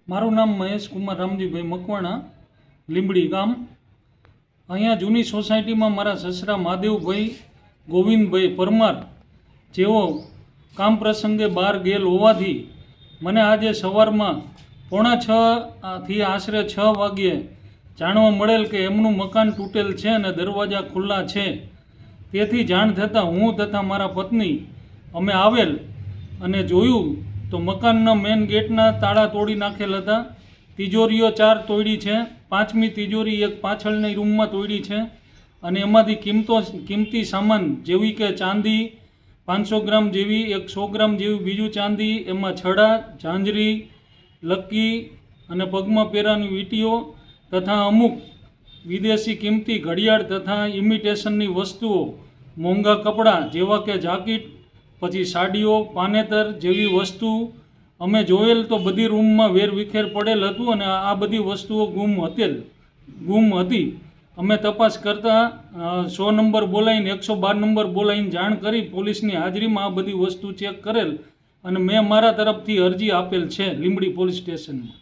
મારું નામ મહેશ કુમાર રામજીભાઈ મકવાણા, લીંબડી ગામ. અહીંયા જૂની સોસાયટીમાં મારા સસરા મહાદેવભાઈ ગોવિંદભાઈ પરમાર જેઓ કામ પ્રસંગે બહાર ગયેલ હોવાથી મને આજે સવારમાં 5:45 થી આશરે 6 વાગ્યે જાણવા મળેલ કે એમનું મકાન તૂટેલ છે અને દરવાજા ખુલ્લા છે. તેથી જાણ થતાં હું તથા મારા પત્ની અમે આવેલ અને જોયું તો મકાનના મેઇન ગેટના તાળા તોડી નાખેલ હતા. તિજોરીઓ 4 તોડી છે. 5મી તિજોરી એક પાછળની રૂમમાં તોડી છે અને એમાંથી કિંમતી સામાન જેવી કે ચાંદી 500 ગ્રામ જેવી, 100 ગ્રામ જેવી બીજું ચાંદી, એમાં છડા, ઝાંઝરી, લક્કી અને પગમાં પહેરવાની વીંટીઓ તથા અમુક વિદેશી કિંમતી ઘડિયાળ તથા ઇમિટેશનની વસ્તુઓ, મોંઘા કપડાં જેવા કે જાકીટ, પછી સાડીઓ, પાનેતર જેવી વસ્તુ અમે જોયેલ તો બધી રૂમમાં વેરવિખેર પડેલ હતું અને આ બધી વસ્તુઓ ગુમ હતી. અમે તપાસ કરતાં 100 નંબર બોલાવીને 112 નંબર બોલાવીને જાણ કરી પોલીસની હાજરીમાં આ બધી વસ્તુ ચેક કરેલ અને મેં મારા તરફથી અરજી આપેલ છે લીંબડી પોલીસ સ્ટેશનમાં.